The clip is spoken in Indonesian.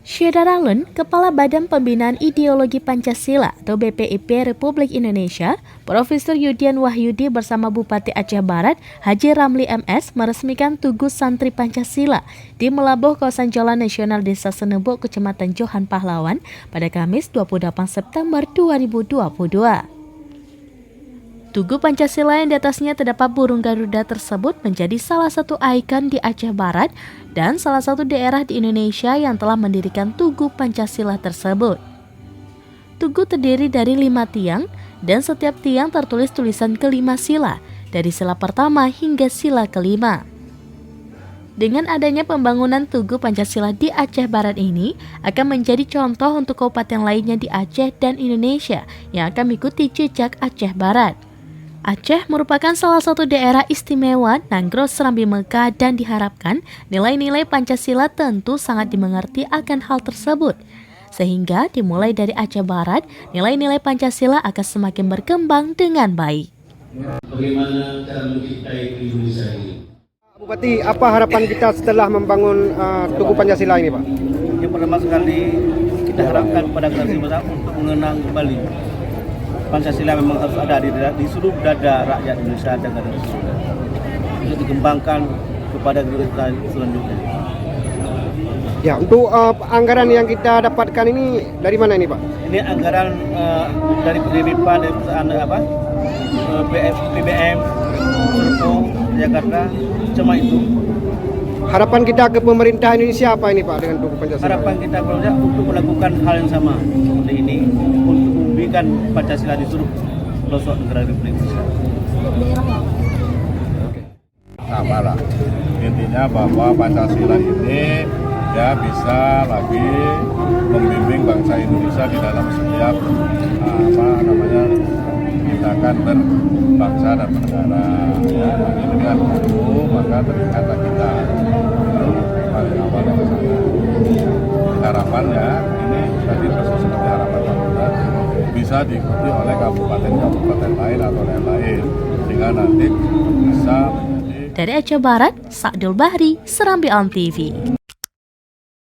Syeda Ralun, Kepala Badan Pembinaan Ideologi Pancasila atau BPIP Republik Indonesia, Profesor Yudian Wahyudi bersama Bupati Aceh Barat, Haji Ramli MS meresmikan Tugu Santri Pancasila di Melabuh kawasan Jalan Nasional Desa Senebok, Kecamatan Johan Pahlawan pada Kamis 28 September 2022. Tugu Pancasila yang di atasnya terdapat burung Garuda tersebut menjadi salah satu ikon di Aceh Barat dan salah satu daerah di Indonesia yang telah mendirikan Tugu Pancasila tersebut. Tugu terdiri dari 5 tiang dan setiap tiang tertulis tulisan kelima sila, dari sila pertama hingga sila kelima. Dengan adanya pembangunan Tugu Pancasila di Aceh Barat ini akan menjadi contoh untuk kabupaten lainnya di Aceh dan Indonesia yang akan mengikuti jejak Aceh Barat. Aceh merupakan salah satu daerah istimewa Nanggro Serambi Mekah dan diharapkan nilai-nilai Pancasila tentu sangat dimengerti akan hal tersebut. Sehingga dimulai dari Aceh Barat, nilai-nilai Pancasila akan semakin berkembang dengan baik. Bagaimana cara mencintai Indonesia ini? Bupati, apa harapan kita setelah membangun Tugu Pancasila ini, Pak? Yang pertama sekali kita harapkan pada generasi muda untuk mengenang kembali Pancasila memang harus ada di seluruh dada rakyat Indonesia dan negara untuk dikembangkan kepada generasi selanjutnya. Ya, untuk anggaran yang kita dapatkan ini dari mana ini, Pak? Ini anggaran dari PDBPA, dari perusahaan PBM, Serpong, Jakarta, cuma itu. Harapan kita ke pemerintah Indonesia apa ini, Pak, dengan Tugu Pancasila? Harapan kita untuk melakukan hal yang sama seperti ini, untuk membikan Pancasila di seluruh pelosok negara Republik Indonesia. Sama lah. Intinya bahwa Pancasila ini ya bisa lebih membimbing bangsa Indonesia di dalam setiap tindakan berbangsa dan bernegara. Ya, ini dengan itu maka teringatlah kita paling awal yang sana. Harapannya ini tadi persis seperti harapan kita bisa diikuti oleh kabupaten-kabupaten lain atau lain-lain sehingga nanti bisa menjadi. Dari Aceh Barat, Sa'dul Bahri, Serambi On TV.